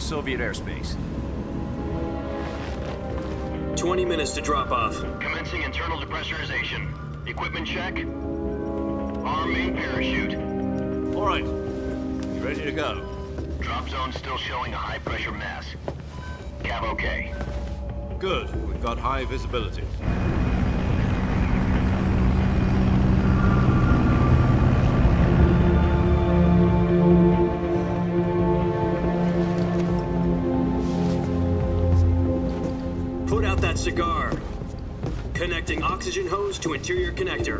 Soviet airspace. 20 minutes to drop off. Commencing internal depressurization. Equipment check. Arm main parachute. All right. You ready to go? Drop zone still showing a high pressure mass. Cav okay. Good. We've got high visibility. Put out that cigar. Connecting oxygen hose to interior connector.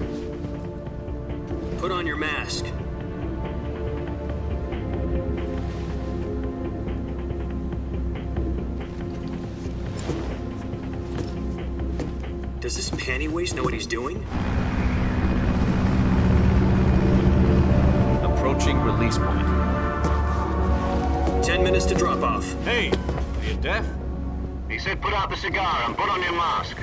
Put on your mask. Does this panty waste know what he's doing? Approaching release point. 10 minutes to drop off. Hey, are you deaf? He said put out the cigar and put on your mask.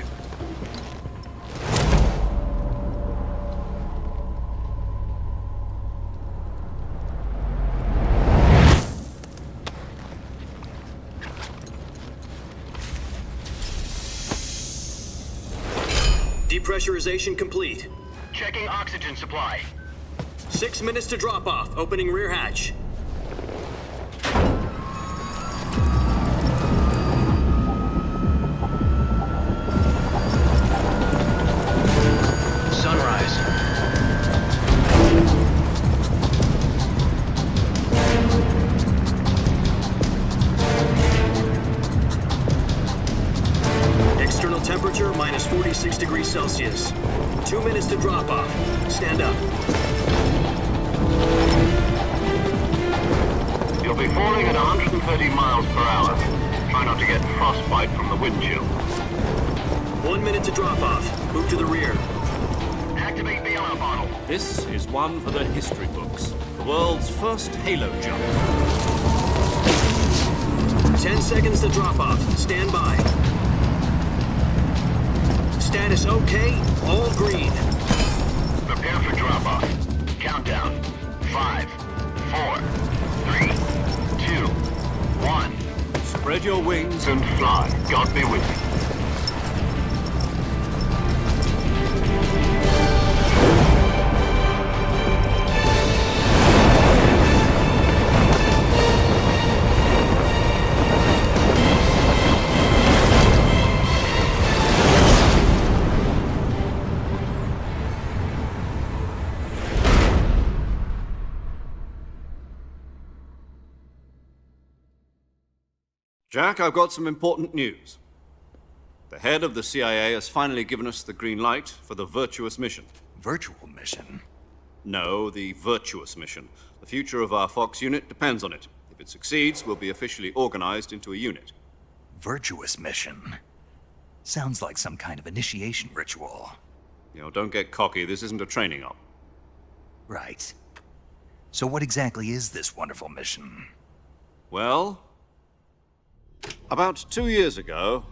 Depressurization complete. Checking oxygen supply. 6 minutes to drop off. Opening rear hatch. Sunrise. External temperature minus 46 degrees Celsius. 2 minutes to drop off. Stand up. You'll be falling at 130 miles per hour. Try not to get frostbite from the wind chill. 1 minute to drop off. Move to the rear. Activate the air bottle. This is one for the history books. The world's first halo jump. 10 seconds to drop off. Stand by. Status okay. All green. Prepare for drop-off. Countdown. 5, 4, 3, 2, 1. Spread your wings And fly. God be with you. Jack, I've got some important news. The head of the CIA has finally given us the green light for the virtuous mission. Virtual mission? No, the virtuous mission. The future of our Fox unit depends on it. If it succeeds, we'll be officially organized into a unit. Virtuous mission? Sounds like some kind of initiation ritual. You know, don't get cocky. This isn't a training op. Right. So what exactly is this wonderful mission? Well, about 2 years ago,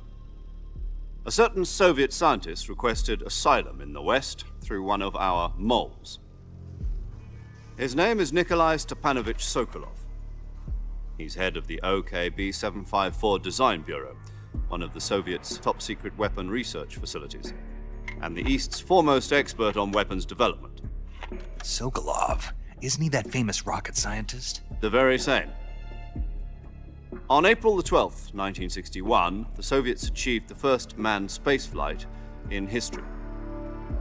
a certain Soviet scientist requested asylum in the West through one of our moles. His name is Nikolai Stepanovich Sokolov. He's head of the OKB 754 Design Bureau, one of the Soviets' top-secret weapon research facilities, and the East's foremost expert on weapons development. Sokolov? Isn't he that famous rocket scientist? The very same. On April the 12th, 1961, the Soviets achieved the first manned spaceflight in history.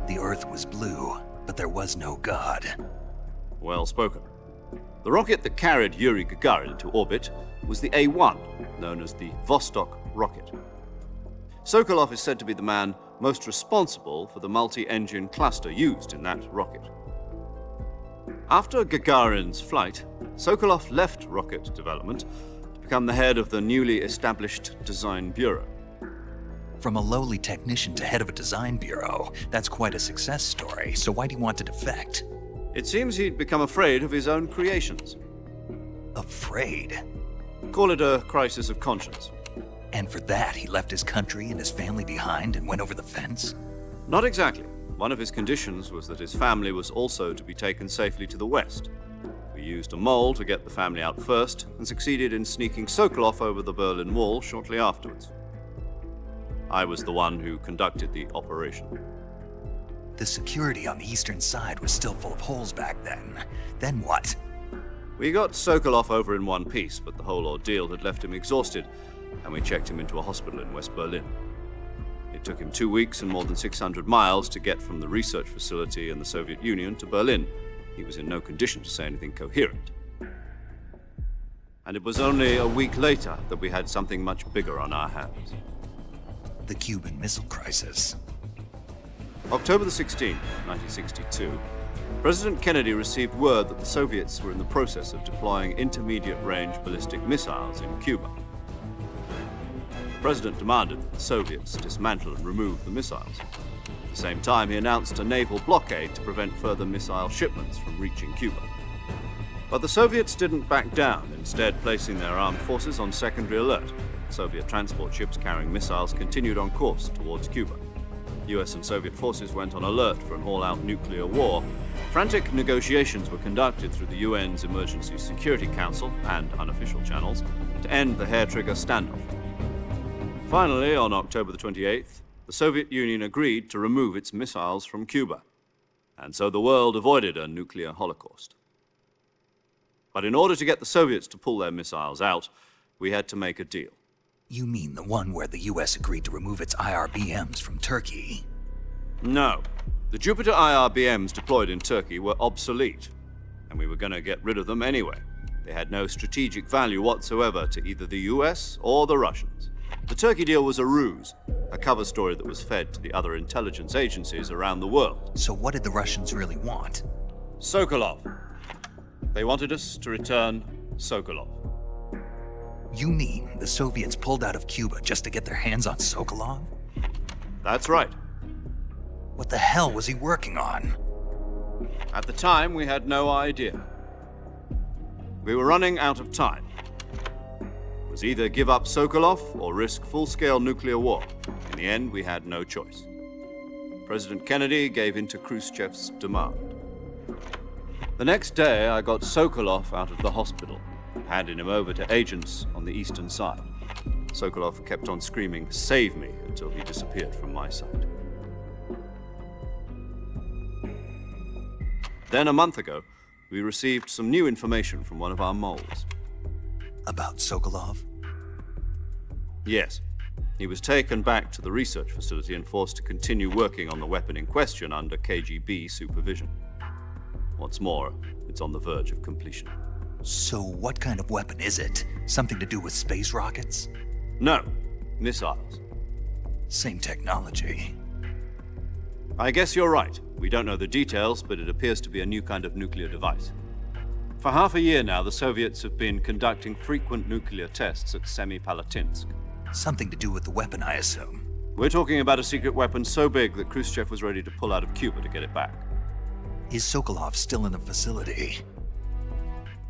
The Earth was blue, but there was no God. Well spoken. The rocket that carried Yuri Gagarin into orbit was the A-1, known as the Vostok rocket. Sokolov is said to be the man most responsible for the multi-engine cluster used in that rocket. After Gagarin's flight, Sokolov left rocket development to become the head of the newly established Design Bureau. From a lowly technician to head of a design bureau, that's quite a success story, so why'd he want to defect? It seems he'd become afraid of his own creations. Afraid? Call it a crisis of conscience. And for that, he left his country and his family behind and went over the fence? Not exactly. One of his conditions was that his family was also to be taken safely to the West. For We used a mole to get the family out first and succeeded in sneaking Sokolov over the Berlin Wall shortly afterwards. I was the one who conducted the operation. The security on the eastern side was still full of holes back then. Then what? We got Sokolov over in one piece, but the whole ordeal had left him exhausted, and we checked him into a hospital in West Berlin. It took him 2 weeks and more than 600 miles to get from the research facility in the Soviet Union to Berlin. He was in no condition to say anything coherent. And it was only a week later that we had something much bigger on our hands. The Cuban Missile Crisis. October the 16th, 1962, President Kennedy received word that the Soviets were in the process of deploying intermediate-range ballistic missiles in Cuba. The President demanded that the Soviets dismantle and remove the missiles. At the same time, he announced a naval blockade to prevent further missile shipments from reaching Cuba. But the Soviets didn't back down, instead placing their armed forces on secondary alert. Soviet transport ships carrying missiles continued on course towards Cuba. US and Soviet forces went on alert for an all-out nuclear war. Frantic negotiations were conducted through the UN's Emergency Security Council and unofficial channels to end the hair-trigger standoff. Finally, on October the 28th, the Soviet Union agreed to remove its missiles from Cuba, and so the world avoided a nuclear holocaust. But in order to get the Soviets to pull their missiles out, we had to make a deal. You mean the one where the US agreed to remove its IRBMs from Turkey? No. The Jupiter IRBMs deployed in Turkey were obsolete, and we were going to get rid of them anyway. They had no strategic value whatsoever to either the US or the Russians. The Turkey deal was a ruse, a cover story that was fed to the other intelligence agencies around the world. So what did the Russians really want? Sokolov. They wanted us to return Sokolov. You mean the Soviets pulled out of Cuba just to get their hands on Sokolov? That's right. What the hell was he working on? At the time, we had no idea. We were running out of time. It was either give up Sokolov or risk full-scale nuclear war. In the end, we had no choice. President Kennedy gave in to Khrushchev's demand. The next day, I got Sokolov out of the hospital, handing him over to agents on the eastern side. Sokolov kept on screaming, "Save me," until he disappeared from my sight. Then a month ago, we received some new information from one of our moles. About Sokolov? Yes. He was taken back to the research facility and forced to continue working on the weapon in question under KGB supervision. What's more, it's on the verge of completion. So what kind of weapon is it? Something to do with space rockets? No, missiles. Same technology. I guess you're right. We don't know the details, but it appears to be a new kind of nuclear device. For half a year now, the Soviets have been conducting frequent nuclear tests at Semipalatinsk. Something to do with the weapon, I assume. We're talking about a secret weapon so big that Khrushchev was ready to pull out of Cuba to get it back. Is Sokolov still in the facility?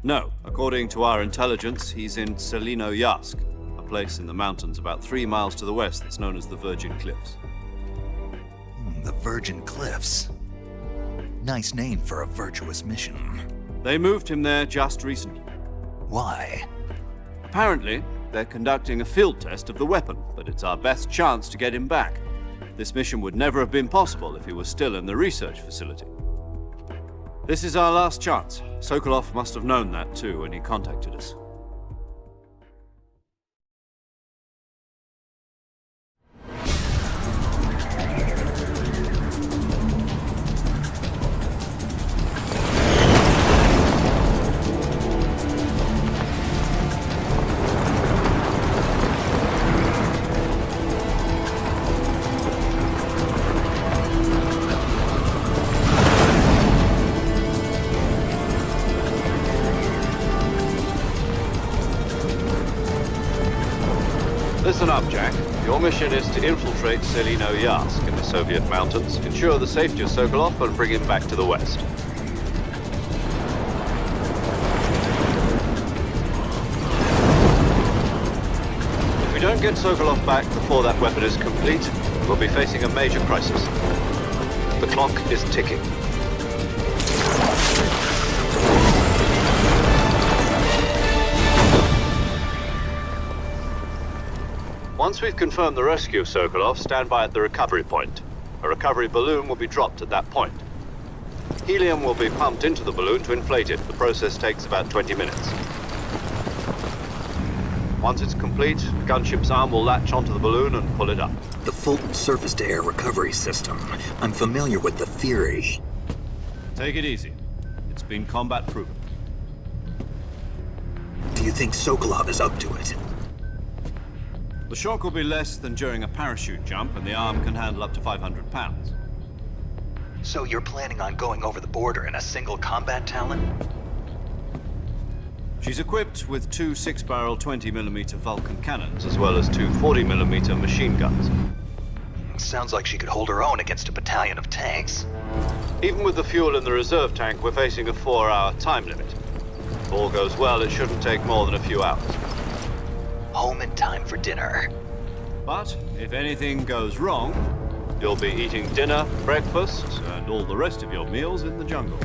No. According to our intelligence, he's in Selinoyarsk, a place in the mountains about 3 miles to the west that's known as the Virgin Cliffs. The Virgin Cliffs. Nice name for a virtuous mission. They moved him there just recently. Why? Apparently, they're conducting a field test of the weapon, but it's our best chance to get him back. This mission would never have been possible if he was still in the research facility. This is our last chance. Sokolov must have known that too when he contacted us. Listen up, Jack. Your mission is to infiltrate Selinoyarsk in the Soviet mountains, ensure the safety of Sokolov, and bring him back to the west. If we don't get Sokolov back before that weapon is complete, we'll be facing a major crisis. The clock is ticking. Once we've confirmed the rescue of Sokolov, stand by at the recovery point. A recovery balloon will be dropped at that point. Helium will be pumped into the balloon to inflate it. The process takes about 20 minutes. Once it's complete, the gunship's arm will latch onto the balloon and pull it up. The Fulton surface-to-air recovery system. I'm familiar with the theory. Take it easy. It's been combat proven. Do you think Sokolov is up to it? The shock will be less than during a parachute jump, and the arm can handle up to 500 pounds. So you're planning on going over the border in a single combat Talon? She's equipped with two 6-barrel 20mm Vulcan cannons, as well as two 40mm machine guns. Sounds like she could hold her own against a battalion of tanks. Even with the fuel in the reserve tank, we're facing a 4-hour time limit. If all goes well, it shouldn't take more than a few hours. Home in time for dinner. But if anything goes wrong, you'll be eating dinner, breakfast, and all the rest of your meals in the jungle.